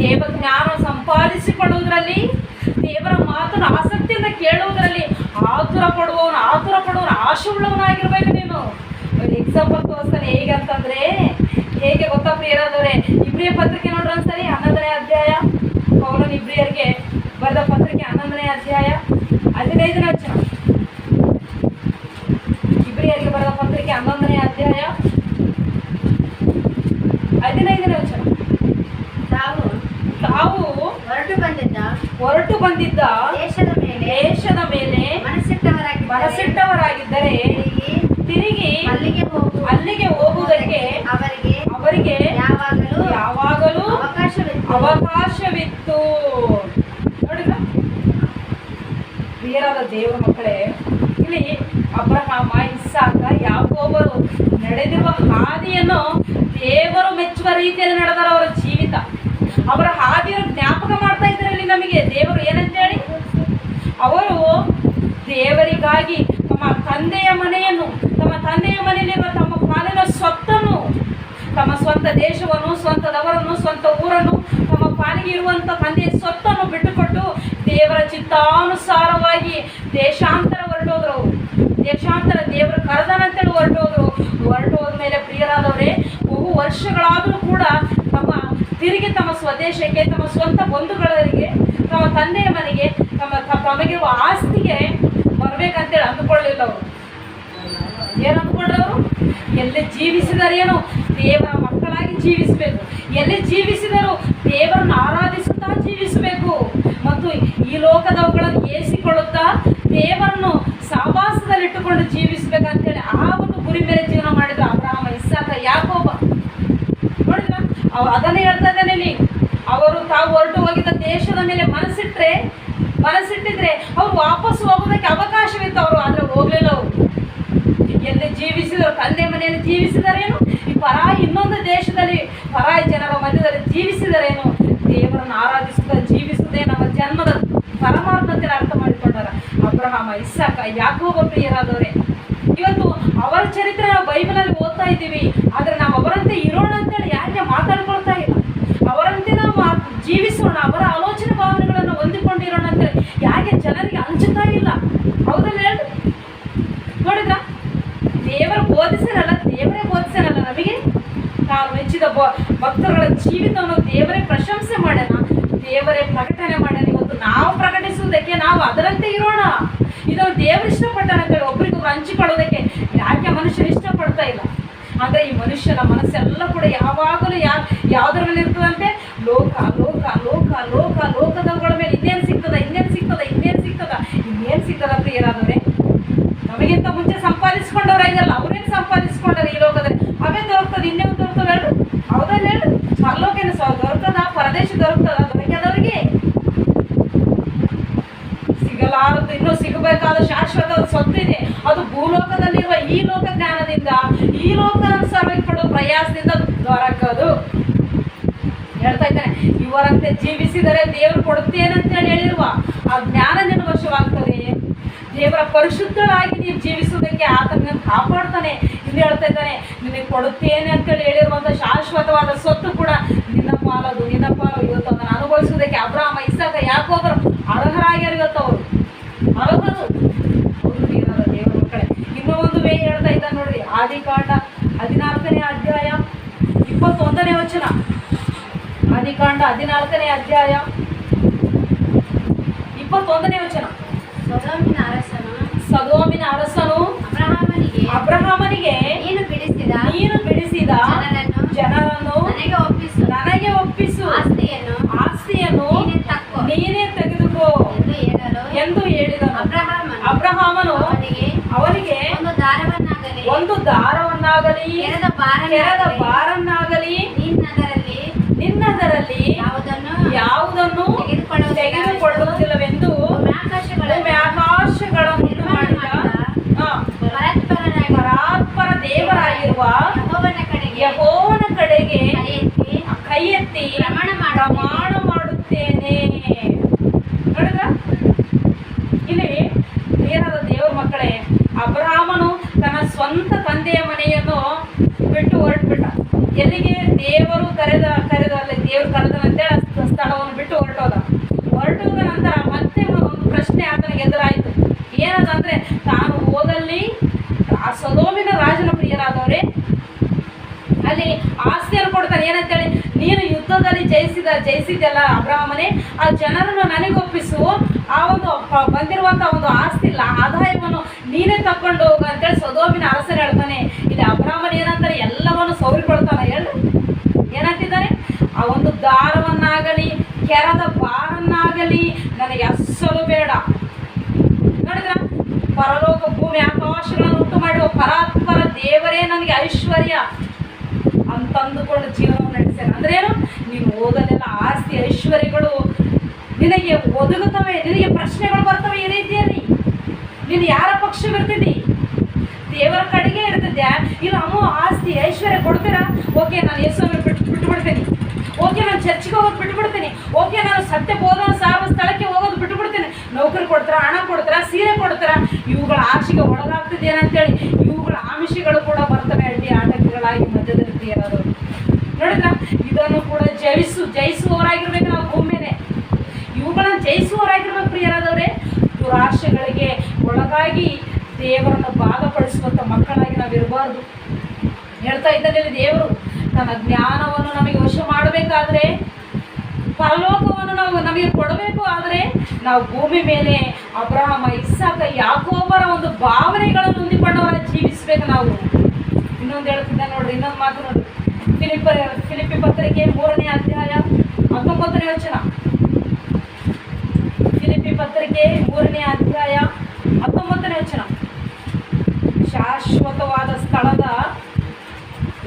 ದೇವ ಜ್ಞಾನ ಸಂಪಾದಿಸಿಕೊಳ್ಳುವುದರಲ್ಲಿ, ದೇವರ ಮಾತನ್ನು ಆಸಕ್ತಿಯಿಂದ ಕೇಳುವುದರಲ್ಲಿ ಆತುರ ಪಡುವವನು ಆಶೆ ಉಳ್ಳವನಾಗಿರ್ಬೇಕು ನೀನು. ಎಕ್ಸಾಂಪಲ್ ತೋರಿಸ್ತಾನೆ ಹೇಗೆ ಅಂತಂದ್ರೆ, ಹೇಗೆ ಗೊತ್ತಾ ಪ್ರಿಯರಾದವರೇ, ಇಬ್ರಿಯ ಪತ್ರಿಕೆ ನೋಡ್ರಿ ಒಂದ್ಸರಿ 11ನೇ ಅಧ್ಯಾಯ. ಪೌಲನು ಇಬ್ರಿಯರಿಗೆ ಬರೆದ ಪತ್ರಿಕೆ 11ನೇ ಅಧ್ಯಾಯ 15ನೇ ವಚನ. ಇಬ್ರಿಯರಿಗೆ ಬರೆದ ಪತ್ರಿಕೆ 11ನೇ ಅಧ್ಯಾಯ 15ನೇ ವಚನ. ತಾವು ಹೊರಟು ಬಂದಿದ್ದ ದೇಶದ ಮೇಲೆ ಮನಸ್ಸಿಟ್ಟವರಾಗಿದ್ದರೆ ತಿರುಗಿ ಅಲ್ಲಿಗೆ ಹೋಗುವುದಕ್ಕೆ ಅವರಿಗೆ ಯಾವಾಗಲೂ ಅವಕಾಶವಿತ್ತು. ನೋಡಿದ್ರ ಪ್ರಿಯರಾದ ದೇವರ ಮಕ್ಕಳೇ, ಇಲ್ಲಿ ಅಬ್ರಹಾಮ, ಇಸಾಕ, ಯಾಕೋಬರು ನಡೆದಿರುವ ಹಾದಿಯನ್ನು ದೇವರು ಮೆಚ್ಚುವ ರೀತಿಯಲ್ಲಿ ನಡೆದರ ಅವರ ಜೀವಿತ. ಅವರ ಹಾದಿಯನ್ನು ಜ್ಞಾಪಕ ಮಾಡ್ತಾ ಇದ್ರಲ್ಲಿ ನಮಗೆ ದೇವರು ಏನಂತೇಳಿ, ಅವರು ದೇವರಿಗಾಗಿ ತಮ್ಮ ತಂದೆಯ ಮನೆಯಲ್ಲಿರುವ ತಮ್ಮ ಪಾಲಿನ ಸ್ವತ್ತನ್ನು, ತಮ್ಮ ಸ್ವಂತ ದೇಶವನ್ನು, ಸ್ವಂತದವರನ್ನು, ಸ್ವಂತ ಊರನ್ನು, ತಮ್ಮ ಪಾಲಿಗೆ ಇರುವಂಥ ತಂದೆಯ ಸ್ವತ್ತನ್ನು ಬಿಟ್ಟುಕೊಟ್ಟು ದೇವರ ಚಿತ್ತಾನುಸಾರವಾಗಿ ದೇಶಾಂತರ ಹೊರಟೋದ್ರು. ದೇಶಾಂತರ ದೇವರು ಕರೆದನಂತೇಳಿ ಹೊರಟೋದ್ಮೇಲೆ ಪ್ರಿಯರಾದವರೇ, ಬಹು ವರ್ಷಗಳಾದರೂ ಕೂಡ ತಿರುಗಿ ತಮ್ಮ ಸ್ವದೇಶಕ್ಕೆ, ತಮ್ಮ ಸ್ವಂತ ಬಂಧುಗಳಿಗೆ, ತಮ್ಮ ತಂದೆಯ ಮನೆಗೆ, ತಮಗಿರುವ ಆಸ್ತಿಗೆ ಬರ್ಬೇಕಂತೇಳಿ ಅಂದುಕೊಳ್ಳಲಿಲ್ಲ ಅವರು. ಏನು ಅಂದ್ಕೊಂಡ್ರವರು? ಎಲ್ಲಿ ಜೀವಿಸಿದರೇನು ದೇವರ ಮಕ್ಕಳಾಗಿ ಜೀವಿಸಬೇಕು, ಎಲ್ಲಿ ಜೀವಿಸಿದರು ದೇವರನ್ನು ಆರಾಧಿಸುತ್ತಾ ಜೀವಿಸಬೇಕು, ಮತ್ತು ಈ ಲೋಕದವುಗಳನ್ನು ಏರಿಸಿಕೊಳ್ಳುತ್ತಾ ದೇವರನ್ನು ಸಹವಾಸದಲ್ಲಿಟ್ಟುಕೊಂಡು ಜೀವಿಸಬೇಕಂತೇಳಿ ಆ ಒಂದು ಗುರಿ ಮೇಲೆ ಜೀವನ ಮಾಡಿದ್ರು ಅಬ್ರಹಾಮ, ಇಸಾಕ, ಯಾಕೋಬ. ನೋಡಿದ್ರ ಅದನ್ನೇ ಹೇಳ್ತಾ ಇದ್ದಾನೆ ಇಲ್ಲಿ. ಅವರು ತಾವು ಹೊರಟು ಹೋಗಿದ್ದ ದೇಶದ ಮೇಲೆ ಮನಸ್ಸಿಟ್ಟಿದ್ರೆ ಅವ್ರು ವಾಪಸ್ ಹೋಗೋದಕ್ಕೆ ಅವಕಾಶವಿತ್ತು. ಅವರು ಆದರೆ ಹೋಗ್ಲಿಲ್ಲ. ಅವರು ಎಲ್ಲಿ ಜೀವಿಸಿದರು, ತಂದೆ ಮನೆಯಲ್ಲಿ ಜೀವಿಸಿದರೇನು, ಈ ಇನ್ನೊಂದು ದೇಶದಲ್ಲಿ ಪರಾಯಿ ಜನರ ಮಧ್ಯದಲ್ಲಿ ಜೀವಿಸಿದರೇನು, ದೇವರನ್ನು ಆರಾಧಿಸುತ್ತಾ ಜೀವಿಸುವುದೇ ನಮ್ಮ ಜನ್ಮದ ಪರಮಾರ್ಥತೆ ಅರ್ಥ ಮಾಡಿಕೊಂಡಾರ ಅಬ್ರಹಾಮ, ಇಸಾಕ, ಯಾಕೋಬ. ಪ್ರಿಯರಾದವರೇ, ಇವತ್ತು ಅವರ ಚರಿತ್ರೆ ನಾವು ಬೈಬಲಲ್ಲಿ ಓದ್ತಾ ಇದ್ದೀವಿ, ಆದರೆ ನಾವು ಅವರಂತೆ ಇರೋಣ ಅಂತೇಳಿ ಯಾಕೆ ಮಾತಾಡ್ಕೊಳ್ತಾ ಇಲ್ಲ? ಅವರಂತೆ ನಾವು ಜೀವಿಸೋಣ, ಅವರ ಆಲೋಚನೆ ಭಾವನೆಗಳನ್ನು ಹೊಂದಿಕೊಂಡಿರೋಣ ಅಂತೇಳಿ ಯಾಕೆ ಜನರಿಗೆ ಹಂಚುತ್ತಾ ಇಲ್ಲ? ಹೌದಲ್ಲ ಹೇಳಿ? ನೋಡಿದ್ರ, ದೇವರೇ ಬೋಧಿಸನಲ್ಲ ನಮಗೆ. ತಾನು ಮೆಚ್ಚಿದ ಭಕ್ತರುಗಳ ಜೀವಿತವನ್ನು ದೇವರೇ ಪ್ರಶಂಸೆ ಮಾಡೋಣ, ದೇವರೇ ಪ್ರಕಟಣೆ ಮಾಡೋಣ. ಇವತ್ತು ನಾವು ಪ್ರಕಟಿಸುವುದಕ್ಕೆ ನಾವು ಅದರಂತೆ ಇರೋಣ. ಇದನ್ನು ದೇವರು ಇಷ್ಟಪಟ್ಟನಂತೇಳಿ ಒಬ್ರಿಗೊಬ್ರು ಹಂಚಿಕೊಳ್ಳೋದಕ್ಕೆ ಯಾಕೆ ಮನುಷ್ಯರು ಇಷ್ಟಪಡ್ತಾ ಇಲ್ಲ ಅಂದರೆ, ಈ ಮನುಷ್ಯನ ಮನಸ್ಸೆಲ್ಲ ಕೂಡ ಯಾವಾಗಲೂ ಯಾವುದರ ಮೇಲೆ ಇರ್ತದಂತೆ? ಲೋಕದವುಗಳ ಮೇಲೆ ಇನ್ನೇನು ಸಿಗ್ತದ ಪ್ರಿಯರಾದವರೇ? ನಮಗಿಂತ ಮುಂಚೆ ಸಂಪಾದಿಸ್ಕೊಂಡವ್ರ ಇದೆಲ್ಲ, ಅವ್ರೇನು ಸಂಪಾದಿಸ್ಕೊಂಡಾರೆ ಈ ಲೋಕದಲ್ಲಿ? ಅವೇ ದೊರಕ್ತದೆ, ಇನ್ನೇನು ದೊರಕ್ತದೆ ಹೇಳು? ಹೌದಲ್ಲ ಹೇಳು? ಪರಲೋಕೇನು ದೊರಕದ, ಪರದೇಶ ದೊರಕ್ತದ? ದೊರಕದವರಿಗೆ ಸಿಗಲಾರದು, ಇನ್ನೂ ಸಿಗಬೇಕಾದ ಶಾಶ್ವತ ಸ್ವತ್ತಿದೆ. ಅದು ಭೂಲೋಕದಲ್ಲಿರುವ ಈ ಲೋಕ ಜ್ಞಾನದಿಂದ, ಈ ಲೋಕಾನುಸಾರವಾಗಿ ಪಡುವ ಪ್ರಯಾಸದಿಂದ ದೊರಕದು. ಹೇಳ್ತಾ ಇದ್ದಾನೆ, ಇವರಂತೆ ಜೀವಿಸಿದರೆ ದೇವರು ಕೊಡುತ್ತೇನಂತೇಳಿ ಹೇಳಿರುವ ಆ ಜ್ಞಾನ ನಿನ್ನ ವಶವಾಗ್ತದೆ. ದೇವರ ಪರಿಶುದ್ಧರಾಗಿ ನೀವು ಜೀವಿಸುವುದಕ್ಕೆ ಆತನ ಕಾಪಾಡ್ತಾನೆ. ಇಲ್ಲಿ ಹೇಳ್ತಾ ಇದ್ದಾನೆ, ನಿನಗೆ ಕೊಡುತ್ತೇನೆ ಅಂತೇಳಿ ಹೇಳಿರುವಂಥ ಶಾಶ್ವತವಾದ ಸ್ವತ್ತು ಕೂಡ ನಿನ್ನ ಪಾಲು. ಇವತ್ತು ಅದನ್ನು ಅನುಭವಿಸುವುದಕ್ಕೆ ಅಬ್ರಹಾಮ, ಇಸಾಕ, ಯಾಕೋಬರು ಅರ್ಹರಾಗ್ಯಾರ. ಇವತ್ತು ಅವರು ಅರ್ಹರು. ದೇವರ ಮಕ್ಕಳೇ, ಇನ್ನೂ ಒಂದು ವೇ ಹೇಳ್ತಾ ಇದ್ದಾನೆ ನೋಡ್ರಿ. ಆದಿಕಾಂಡ 14ನೇ ಅಧ್ಯಾಯ 21ನೇ ವಚನ. ಆದಿಕಾಂಡ 14ನೇ ಅಧ್ಯಾಯ 21ನೇ ವಚನ. ಸೊದೋಮಿನ ಅರಸನು ಅಬ್ರಹಾಮನಿಗೆ ನೀನು ಬಿಡಿಸಿದ ಜನರನ್ನು ನನಗೆ ಒಪ್ಪಿಸು, ಆಸ್ತಿಯನ್ನು ನೀನೇ ತೆಗೆದುಕೋ ಎಂದು ಹೇಳಿದನು. ಅಬ್ರಹಾಮನು ಅವನಿಗೆ ಒಂದು ದಾರವನ್ನಾಗಲಿ ಕೆರದ ಬಾರನ್ನಾಗಲಿ ನಿನ್ನದರಲ್ಲಿ ಯಾವುದನ್ನು ತೆಗೆದುಕೊಳ್ಳುತ್ತಿಲ್ಲವೆಂದು ಆಕಾಶಗಳನ್ನು ಮಾಡಿದ ಪರಾತ್ಪರ ದೇವರಾಗಿರುವ ಯೆಹೋವನ ಕಡೆಗೆ ಕೈ ಎತ್ತಿ ಪ್ರಮಾಣ ಮಾಡುತ್ತೇನೆ. ನೋಡಿದ್ರ, ಇಲ್ಲಿ ಪ್ರಿಯರಾದ ದೇವರ ಮಕ್ಕಳೇ, ಅಬ್ರಹಾಮನು ತನ್ನ ಸ್ವಂತ ತಂದೆಯ ಮನೆಯನ್ನು ಬಿಟ್ಟು ಹೊರಟುಬಿಟ್ಟ. ಎಲ್ಲಿಗೆ? ದೇವರು ಕರೆದಲ್ಲಿ ದೇವರು ಕರೆದನಂತೇಳಿ ಸ್ಥಳವನ್ನು ಬಿಟ್ಟು ಹೊರಟೋದ ನಂತರ ಮತ್ತೆ ಒಂದು ಪ್ರಶ್ನೆ ಆತನಿಗೆ ಎದುರಾಯಿತು. ಏನದಂದ್ರೆ, ತಾನು ಹೋದಲ್ಲಿ ಆ ಸೊದೋಮಿನ ರಾಜನ ಪ್ರಿಯರಾದವರೇ ಅಲ್ಲಿ ಆಸ್ತಿಯನ್ನು ಕೊಡ್ತಾನೆ. ಏನಂತೇಳಿ, ನೀನು ಯುದ್ಧದಲ್ಲಿ ಜಯಿಸಿದ್ದೆಲ್ಲ ಅಬ್ರಹಾಮನೇ, ಆ ಜನರನ್ನು ನನಗೊಪ್ಪಿಸು, ಆ ಒಂದು ಬಂದಿರುವಂಥ ಒಂದು ಆಸ್ತಿ ಆದಾಯವನ್ನು ನೀನೇ ತಕೊಂಡು ಹೋಗು ಅಂತೇಳಿ ಸೊದೋಮಿನ ಅರಸರು ಹೇಳ್ತಾನೆ. ಇಲ್ಲಿ ಅಬ್ರಹಾಮನ್ ಏನಂತಾರೆ, ಎಲ್ಲವನ್ನು ಸೌರಿಕೊಳ್ತಾನೆ. ಹೇಳ್ರಿ ಏನಂತಿದ್ದಾರೆ, ಆ ಒಂದು ದಾರವನ್ನಾಗಲಿ ಕೆರದ ಬಾರನ್ನಾಗಲಿ ನನಗೆ ಅಸಲು ಬೇಡ. ನೋಡಿದ್ರ, ಪರಲೋಕ ಭೂಮಿ ಆಕಾಶಗಳನ್ನು ಉಂಟು ಮಾಡುವ ಪರಾತ್ಪರ ದೇವರೇ ನನಗೆ ಐಶ್ವರ್ಯ ಅಂತಂದುಕೊಂಡು ಜೀವನವನ್ನು ನಡೆಸ್ಯಾನ. ಅಂದ್ರೇನು, ನೀನು ಓದಲೆಲ್ಲ ಆಸ್ತಿ ಐಶ್ವರ್ಯಗಳು ನಿನಗೆ ಒದಗುತ್ತವೆ, ನಿನಗೆ ಪ್ರಶ್ನೆಗಳು ಬರ್ತವೆ. ಈ ರೀತಿಯಲ್ಲಿ ನೀನು ಯಾರ ಪಕ್ಷವಿರ್ತಿದ್ದಿ? ದೇವರ ಕಡೆಗೆ ಇರ್ತಿದ್ಯಾ? ಇಲ್ಲ ಅಮ್ಮ ಆಸ್ತಿ ಐಶ್ವರ್ಯ ಕೊಡ್ತೀರಾ, ಓಕೆ ನಾನು ಯೇಸುವನ್ನು ಬಿಟ್ಟುಬಿಡ್ತೀನಿ, ಓಕೆ ನಾನು ಚರ್ಚ್ಗೆ ಹೋಗೋದು ಬಿಟ್ಟುಬಿಡ್ತೀನಿ, ಓಕೆ ನಾನು ಸತ್ಯ ಬೋಧನ ಸಾರುವ ಸ್ಥಳಕ್ಕೆ ಹೋಗೋದು ಬಿಟ್ಟುಬಿಡ್ತೀನಿ, ನೌಕರಿ ಕೊಡ್ತಾರ, ಹಣ ಕೊಡ್ತಾರ, ಸೀರೆ ಕೊಡ್ತಾರ, ಇವುಗಳ ಆಶೆಗೆ ಒಳಗಾಗ್ತಿದ್ದೇನಂತೇಳಿ ಇವುಗಳ ಆಮಿಷಗಳು ಕೂಡ ಬರ್ತವೆ ಅಡ್ಡಿ ಆಟಂಕಗಳಾಗಿ ಮಧ್ಯದಲ್ಲಿ ಪ್ರಿಯರಾದವರು. ನೋಡಿದ್ರ, ಇದನ್ನು ಕೂಡ ಜಯಿಸುವವರಾಗಿರ್ಬೇಕು ನಾವು ಭೂಮಿ ಮೇಲೆ. ಇವುಗಳನ್ನು ಜಯಿಸುವವರಾಗಿರ್ಬೇಕು ಪ್ರಿಯರಾದವರೇ. ದುರಾಶೆಗಳಿಗೆ ಒಳಗಾಗಿ ದೇವರನ್ನು ಬಾಧಪಡಿಸುವಂಥ ಮಕ್ಕಳಾಗಿ ನಾವು ಇರಬಾರ್ದು. ಹೇಳ್ತಾ ಇದ್ದಲ್ಲಿ ದೇವರು ತನ್ನ ಜ್ಞಾನವನ್ನು ನಮಗೆ ವಶ ಮಾಡಬೇಕಾದ್ರೆ, ಪರಲೋಕವನ್ನು ನಮಗೆ ಕೊಡಬೇಕು. ಆದರೆ ನಾವು ಭೂಮಿ ಮೇಲೆ ಅಬ್ರಹಾಮ, ಇಸಾಕ, ಯಾಕೋಬರ ಒಂದು ಭಾವನೆಗಳನ್ನು ಹೊಂದಿಕೊಂಡವರ ಜೀವಿಸಬೇಕು ನಾವು. ಇನ್ನೊಂದು ಹೇಳ್ತಿದ್ದೆ ನೋಡ್ರಿ, ಇನ್ನೊಂದು ಮಾತು ನೋಡ್ರಿ, ಫಿಲಿಪ್ಪಿ ಪತ್ರಿಕೆ 3ನೇ ಅಧ್ಯಾಯ 19ನೇ ವಚನ. ಫಿಲಿಪ್ಪಿ ಪತ್ರಿಕೆ 3ನೇ ಅಧ್ಯಾಯ 19ನೇ ವಚನ. ಶಾಶ್ವತವಾದ ಸ್ಥಳದ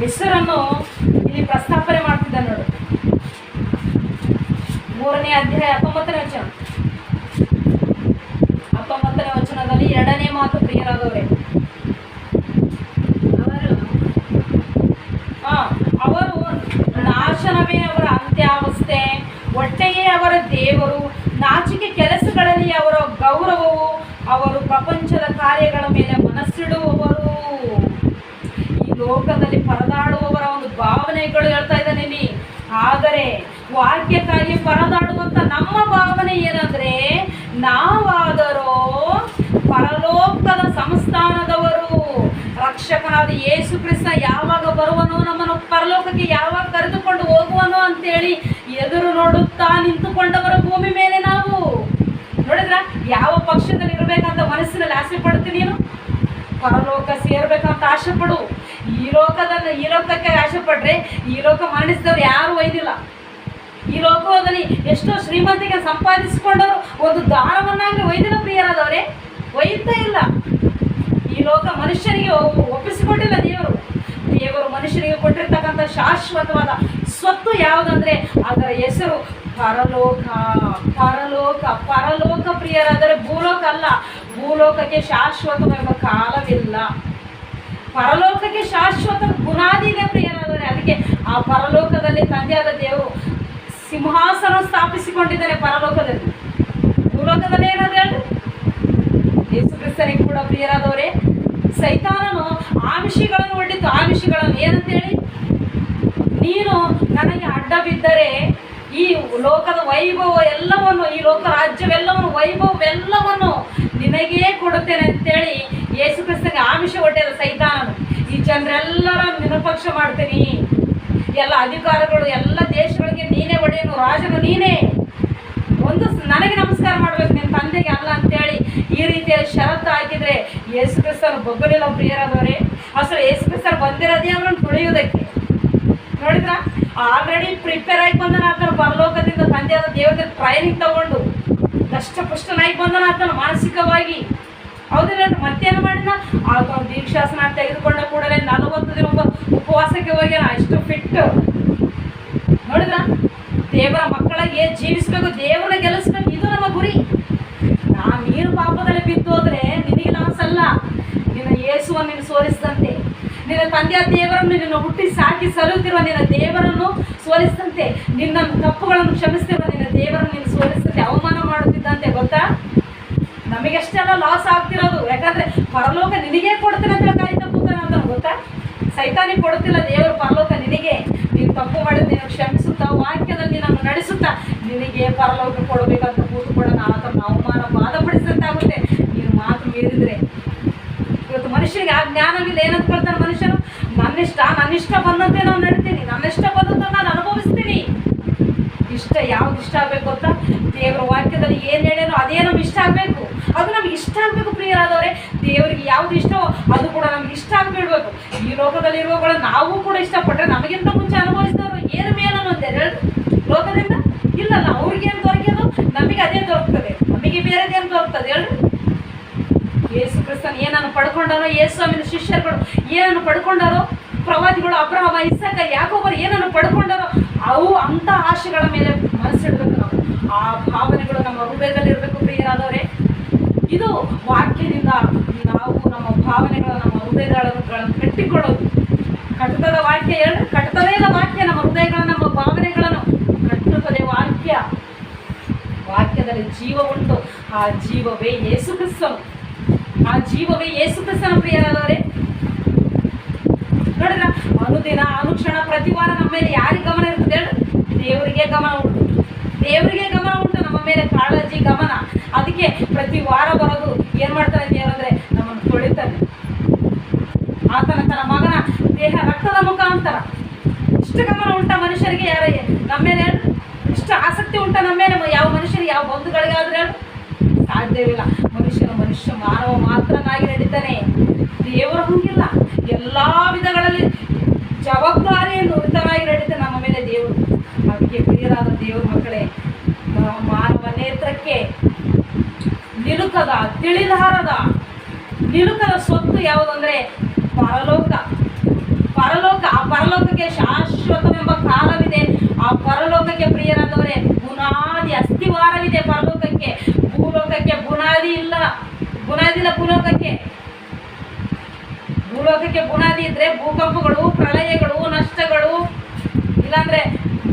ಹೆಸರನ್ನು ಇಲ್ಲಿ ಪ್ರಸ್ತಾಪನೆ ಮಾಡ್ತಿದ್ದ ನೋಡು. 3ನೇ ಅಧ್ಯಾಯ 19ನೇ ವಚನ. 19ನೇ ವಚನದಲ್ಲಿ 2ನೇ ಮಾತು ಪ್ರಿಯರಾದವರೇ, ಅವರು ನಾಶನವೇ ಅವರ ಅಂತ್ಯಾವಸ್ಥೆ, ಹೊಟ್ಟೆಯೇ ಅವರ ದೇವರು, ನಾಚಿಕೆ ಕೆಲಸಗಳಲ್ಲಿ ಅವರ ಗೌರವವು, ಅವರು ಪ್ರಪಂಚದ ಕಾರ್ಯಗಳ ಮೇಲೆ ಮನಸ್ಸಿಡುವವರು. ಈ ಲೋಕದಲ್ಲಿ ಪರದಾಡುವವರ ಒಂದು ಭಾವನೆಗಳು ಹೇಳ್ತಾ ಇದ್ದಾನೆ ಇಲ್ಲಿ. ಆದರೆ ವಾಕ್ಯಕ್ಕಾಗಿ ಪರದಾಡುವಂಥ ನಮ್ಮ ಭಾವನೆ ಏನಂದ್ರೆ, ನಾವಾದರೋ ಪರಲೋಕದ ಸಂಸ್ಥಾನದವರು. ರಕ್ಷಕನಾದ ಯೇಸು ಕ್ರಿಸ್ತ ಯಾವಾಗ ಬರುವನೋ, ನಮ್ಮನ್ನು ಪರಲೋಕಕ್ಕೆ ಯಾವಾಗ ಕರೆದುಕೊಂಡು ಹೋಗುವನೋ ಅಂತೇಳಿ ಎದುರು ನೋಡುತ್ತಾ ನಿಂತುಕೊಂಡವರ ಭೂಮಿ ಮೇಲೆ ನಾವು. ನೋಡಿದ್ರ, ಯಾವ ಪಕ್ಷದಲ್ಲಿ ಇರಬೇಕಂತ ಮನಸ್ಸಿನಲ್ಲಿ ಆಸೆ ಪಡ್ತೀನಿ ನೀನು? ಪರಲೋಕ ಸೇರ್ಬೇಕಂತ ಆಸೆ ಪಡು. ಈ ಲೋಕಕ್ಕೆ ಆಸೆ ಪಡ್ರೆ ಈ ಲೋಕ ಮರಣಿಸಿದವ್ರು ಯಾರು ಒಯ್ದಿಲ್ಲ. ಈ ಲೋಕದಲ್ಲಿ ಎಷ್ಟೋ ಶ್ರೀಮಂತಿಗೆ ಸಂಪಾದಿಸಿಕೊಂಡವರು ಒಂದು ದಾರವನ್ನಾಗಲಿ ಒಯ್ದಿಲ್ಲ ಪ್ರಿಯರಾದವರೇ, ಒಯ್ಯುತ್ತಾ ಇಲ್ಲ. ಈ ಲೋಕ ಮನುಷ್ಯನಿಗೆ ಒಪ್ಪಿಸಿಕೊಟ್ಟಿಲ್ಲ ದೇವರು ಮನುಷ್ಯನಿಗೆ ಕೊಟ್ಟಿರ್ತಕ್ಕಂಥ ಶಾಶ್ವತವಾದ ಸ್ವತ್ತು ಯಾವುದಂದ್ರೆ ಅದರ ಹೆಸರು ಪರಲೋಕ. ಪ್ರಿಯರಾದರೆ ಭೂಲೋಕ ಅಲ್ಲ. ಭೂಲೋಕಕ್ಕೆ ಶಾಶ್ವತವೆಂಬ ಕಾಲವಿಲ್ಲ. ಪರಲೋಕಕ್ಕೆ ಶಾಶ್ವತ ಬುನಾದಿ ಇದೆ ಪ್ರಿಯರಾದರೆ. ಅದಕ್ಕೆ ಆ ಪರಲೋಕದಲ್ಲಿ ತಂದೆಯಾದ ದೇವರು ಸಿಂಹಾಸನ ಸ್ಥಾಪಿಸಿಕೊಂಡಿದ್ದಾನೆ ಪರಲೋಕದಲ್ಲಿ. ಭೂಲೋಕದಲ್ಲಿ ಏನಾದ್ರೆ ಯೇಸು ಕ್ರಿಸ್ತನಿಗೆ ಕೂಡ ಪ್ರಿಯರಾದವರೇ, ಸೈತಾನನು ಆಮಿಷಗಳನ್ನು ಒಡ್ಡಿತು. ಆಮಿಷಗಳನ್ನು ಏನಂತೇಳಿ, ನೀನು ನನಗೆ ಅಡ್ಡ ಬಿದ್ದರೆ ಈ ಲೋಕದ ವೈಭವ ಎಲ್ಲವನ್ನು, ಈ ಲೋಕ ರಾಜ್ಯವೆಲ್ಲವನ್ನು, ವೈಭವವೆಲ್ಲವನ್ನು ನಿನಗೇ ಕೊಡುತ್ತೇನೆ ಅಂತೇಳಿ ಯೇಸು ಕ್ರಿಸ್ತನಿಗೆ ಆಮಿಷ ಒಡ್ಡಿದ ಸೈತಾನನು. ಈ ಜನರೆಲ್ಲರ ನಿರಪಕ್ಷ ಮಾಡ್ತೀನಿ, ಎಲ್ಲ ಅಧಿಕಾರಗಳು ಎಲ್ಲ ದೇಶಗಳಿಗೆ ನೀನೇ ಒಡೆಯನು, ರಾಜನು ನೀನೇ, ಒಂದು ನನಗೆ ನಮಸ್ಕಾರ ಮಾಡ್ಬೇಕು, ನಿನ್ನ ತಂದೆಗೆ ಅಲ್ಲ ಅಂತೇಳಿ ಈ ರೀತಿಯಲ್ಲಿ ಷರತ್ತು ಹಾಕಿದರೆ ಯೇಸು ಕ್ರಿಸ್ತನು ಬಗ್ಗಲಿಲ್ಲ ಪ್ರಿಯರಾದವರೇ. ಅಸಲು ಯೇಸು ಕ್ರಿಸ್ತನು ಬಂದಿರೋದೇ ಅವರನ್ನು ತುಳಿಯೋದಕ್ಕೆ. ನೋಡಿದ್ರ, ಆಲ್ರೆಡಿ ಪ್ರಿಪೇರ್ ಆಗಿ ಬಂದನ ಆತನು ಪರಲೋಕದಿಂದ ತಂದೆಯಾದ ದೇವರ ಟ್ರೈನಿಂಗ್ ತಗೊಂಡು ದಷ್ಟಪುಷ್ಟನಾಗಿ ಬಂದನ ಆತನು ಮಾನಸಿಕವಾಗಿ. ಹೌದಿಲ್ಲ, ಮತ್ತೇನು ಮಾಡಿದ, ಆತನು ದೀಕ್ಷಾಸನ ತೆಗೆದುಕೊಂಡ ಕೂಡಲೇ 40 ದಿನ ಉಪವಾಸಕ್ಕೆ ಹೋಗ್ಯಾನ. ಅಷ್ಟು ಫಿಟ್. ನೋಡಿದ್ರ, ದೇವರ ಮಕ್ಕಳಿಗೆ ಜೀವಿಸಬೇಕು, ದೇವರನ್ನ ಗೆಲ್ಲಿಸ್ಬೇಕು, ಇದು ನಮ್ಮ ಗುರಿ. ನೀನು ಪಾಪದಲ್ಲಿ ಬಿದ್ದು ಹೋದ್ರೆ ನಿನಗೆ ಲಾಸ್ ಅಲ್ಲ, ನಿನ್ನ ಯೇಸುವನ್ನು ನೀನು ಸೋಲಿಸಿದಂತೆ, ನಿನ್ನ ತಂದೆಯ ದೇವರನ್ನು ನಿನ್ನ ಹುಟ್ಟಿ ಸಾಕಿ ಸಲುತ್ತಿರುವ ನಿನ್ನ ದೇವರನ್ನು ಸೋಲಿಸಿದಂತೆ, ನಿನ್ನ ತಪ್ಪುಗಳನ್ನು ಕ್ಷಮಿಸ್ತಿರುವ ನಿನ್ನ ದೇವರನ್ನು ನೀನು ಸೋಲಿಸಿದಂತೆ ಅವಮಾನ ಮಾಡುತ್ತಿದ್ದಂತೆ. ಗೊತ್ತಾ, ನಮಗೆಷ್ಟೆಲ್ಲ ಲಾಸ್ ಆಗ್ತಿರೋದು. ಯಾಕಂದ್ರೆ ಪರಲೋಕ ನಿನಗೇ ಕೊಡ್ತೇನೆ ಅಂತ ಕಾಯ್ತಾ ಕೂತಾನೆ ಅಂತ ಗೊತ್ತಾ. ಸೈತಾನಿಗೆ ಕೊಡುತ್ತಿಲ್ಲ ದೇವರು ಪರಲೋಕ, ನಿನಗೆ. ನೀನು ತಪ್ಪು ಮಾಡಿದ್ರೆ ನೀನು ಕ್ಷಮಿಸುತ್ತಾ, ವಾಕ್ಯದಲ್ಲಿ ನಿನ್ನನ್ನು ನಡೆಸುತ್ತಾ ನಿನಗೆ ಪರಲೋಕ ಕೊಡಬೇಕಂತ ಕೂತುಕೊಳ್ಳೋಣ ಆತನ ಅವಮಾನ ಬಾಧಪಡಿಸಿದಂತಾಗುತ್ತೆ ನೀನು ಮಾತು ಮೀರಿದ್ರೆ. ಇವತ್ತು ಮನುಷ್ಯನಿಗೆ ಆ ಜ್ಞಾನವಿಲ್ಲ. ಏನಂತ ಕೊಡ್ತಾನೆ ಮನುಷ್ಯನು? ನನ್ನಿಷ್ಟ ಬಂದಂತೆ ನಾನು ನಡ್ತೀನಿ, ನನ್ನಿಷ್ಟ ಬಂದಂತೆ ನಾನು ಅನುಭವಿಸ್ತೀನಿ. ಇಷ್ಟ ಯಾವ್ದು ಇಷ್ಟ ಆಗ್ಬೇಕು ಗೊತ್ತಾ? ದೇವರ ವಾಕ್ಯದಲ್ಲಿ ಏನು ಹೇಳೇನೋ ಅದೇ ನಮ್ಗೆ ಇಷ್ಟ ಆಗಬೇಕು. ಅದು ನಮ್ಗೆ ಇಷ್ಟ ಆಗಬೇಕು ಪ್ರಿಯರಾದವರೇ. ದೇವರಿಗೆ ಯಾವ್ದು ಇಷ್ಟವೋ ಅದು ಕೂಡ ನಮ್ಗೆ ಇಷ್ಟ ಆಗಿಬಿಡ್ಬೇಕು. ಈ ಲೋಕದಲ್ಲಿ ಇರುವವುಗಳ ನಾವು ಕೂಡ ಇಷ್ಟಪಟ್ಟರೆ ನಮಗಿಂತ ಮುಂಚೆ ಅನುಭವಿಸಿದವರು ಏನು ಮೇಲನು ಅಂತ ಹೇಳಿ ಲೋಕದಿಂದ ಇಲ್ಲಲ್ಲ. ಅವ್ರಿಗೇನು ದೊರಕಿಯೋದು ನಮಗೆ ಅದೇ ದೊರಕ್ತದೆ, ನಮಗೆ ಬೇರೆದೇನು ದೊರಕ್ತದೆ ಹೇಳಿ. ಯೇಸು ಕ್ರಿಸ್ತನ ಏನನ್ನು ಪಡ್ಕೊಂಡಾರೋ, ಯೇಸುವಿನ ಶಿಷ್ಯರುಗಳು ಏನನ್ನು ಪಡ್ಕೊಂಡಾರೋ, ಪ್ರವಾದಿಗಳು ಅಬ್ರಹಾಮ, ಇಸಾಕ, ಯಾಕೋಬರು ಏನನ್ನು ಪಡ್ಕೊಂಡಾರೋ ಅವು ಅಂಥ ಆಶೆಗಳ ಮೇಲೆ ಮನಸ್ಸಿಡಬೇಕು ನಾವು. ಆ ಭಾವನೆಗಳು ನಮ್ಮ ಹೃದಯದಲ್ಲಿ ಇರಬೇಕು ಪ್ರಿಯರಾದವರೇ. ಇದು ವಾಕ್ಯದಿಂದ ನಾವು ನಮ್ಮ ಭಾವನೆಗಳು, ನಮ್ಮ ಹೃದಯಗಳನ್ನು ಕಟ್ಟಿಕೊಳ್ಳೋದು. ಕಟ್ಟುತ್ತದ ವಾಕ್ಯ ಹೇಳಿ, ಕಟ್ಟುತ್ತದೇ ಇಲ್ಲ ವಾಕ್ಯ ನಮ್ಮ ಹೃದಯಗಳನ್ನು, ನಮ್ಮ ಭಾವನೆಗಳನ್ನು ಕಟ್ಟುತ್ತದೆ ವಾಕ್ಯ. ವಾಕ್ಯದಲ್ಲಿ ಜೀವ ಉಂಟು, ಆ ಜೀವವೇ ಯೇಸು ಕ್ರಿಸ್ತನು. ಆ ಜೀವವೇ ಯೇಸು ಕ್ರಿಸ್ತನ ಪ್ರಿಯರಾದವರೇ. ನೋಡಿದ್ರ ಅನುದಿನ ಅನುಕ್ಷಣ ಪ್ರತಿ ವಾರ ನಮ್ಮ ಮೇಲೆ ಯಾರಿಗೆ ಗಮನ ಇರ್ತದೆ ಹೇಳಿ? ದೇವರಿಗೆ ಗಮನ ಉಂಟು. ದೇವರಿಗೆ ಗಮನ ಉಂಟು, ನಮ್ಮ ಮೇಲೆ ಕಾಳಜಿ, ಗಮನ. ಅದಕ್ಕೆ ಪ್ರತಿ ವಾರ ಬರೋದು ಏನು ಮಾಡ್ತಾನೆ ದೇವರಂದ್ರೆ ನಮ್ಮನ್ನು ತೊಳಿತಾನೆ. ಆತನ ತನ್ನ ಮಗನ ದೇಹ ರಕ್ತದ ಮುಖಾಂತರ ಇಷ್ಟು ಗಮನ ಉಂಟ ಮನುಷ್ಯರಿಗೆ. ಯಾರಿಗೆ ನಮ್ಮ ಮೇಲೆ ಇಷ್ಟು ಆಸಕ್ತಿ ಉಂಟ ನಮ್ಮ ಮೇಲೆ? ಯಾವ ಮನುಷ್ಯರಿಗೆ, ಯಾವ ಬಂಧುಗಳಿಗಾದ್ರೆ ಸಾಧ್ಯವಿಲ್ಲ. ಮನುಷ್ಯ ಮಾನವ ಮಾತ್ರನಾಗಿ ನಡೀತಾನೆ. ದೇವರು ಹಂಗಿಲ್ಲ, ಎಲ್ಲ ವಿಧಗಳಲ್ಲಿ ಜವಾಬ್ದಾರಿಯನ್ನು ಉರಿತನಾಗಿ ನಡೀತಾನೆ ನಮ್ಮ ಮೇಲೆ ದೇವರು. ಅದಕ್ಕೆ ಪ್ರಿಯರಾದ ದೇವರ ಮಕ್ಕಳೇ, ಮಾನವ ನೇತ್ರಕ್ಕೆ ನಿಲುಕದ, ತಿಳಿಲಾರದ, ನಿಲುಕದ ಸ್ವತ್ತು ಯಾವುದಂದ್ರೆ ಪರಲೋಕ. ಪರಲೋಕ. ಆ ಪರಲೋಕಕ್ಕೆ ಶಾಶ್ವತವೆಂಬ ಕಾಲವಿದೆ. ಆ ಪರಲೋಕಕ್ಕೆ ಪ್ರಿಯರಾದವರೇ ಬುನಾದಿ, ಅಸ್ಥಿವಾರವಿದೆ ಪರಲೋಕಕ್ಕೆ. ಭೂಲೋಕಕ್ಕೆ ಬುನಾದಿ ಇಲ್ಲ. ಬುನಾದಿ ಇಲ್ಲ ಭೂಲೋಕಕ್ಕೆ. ಭೂಲೋಕಕ್ಕೆ ಬುನಾದಿ ಇದ್ರೆ ಭೂಕಂಪಗಳು, ಪ್ರಳಯಗಳು, ನಷ್ಟಗಳು, ಇಲ್ಲಾಂದ್ರೆ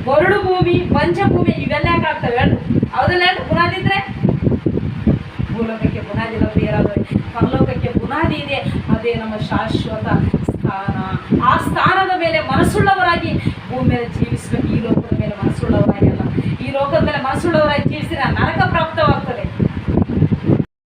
ಬರಡು ಭೂಮಿ, ಪಂಚಭೂಮಿ ಇವೆಲ್ಲ ಯಾಕೆ ಆಗ್ತವೆ ಹೇಳು? ಹೌದಲ್ಲ? ಬುನಾದಿ ಇದ್ರೆ ಭೂಲೋಕಕ್ಕೆ ಬುನಾದಿ ಇಲ್ಲ ಪ್ರಿಯರಾದವರೇ. ಪರಲೋಕಕ್ಕೆ ಬುನಾದಿ ಇದೆ, ಅದೇ ನಮ್ಮ ಶಾಶ್ವತ ಸ್ಥಾನ. ಆ ಸ್ಥಾನದ ಮೇಲೆ ಮನಸ್ಸುಳ್ಳವರಾಗಿ ಭೂಮಿ ಮೇಲೆ ಜೀವಿಸಬೇಕು. ಈ ಲೋಕದ ಮೇಲೆ ಮನಸ್ಸುಳ್ಳವರಾಗಿ ಅಲ್ಲ. ಈ ಲೋಕದ ಮೇಲೆ ಮನಸ್ಸುಳ್ಳವರಾಗಿ ಜೀವಿಸಿದ್ರೆ ನರಕ ಪ್ರಾಪ್ತವಾಗ್ತದೆ.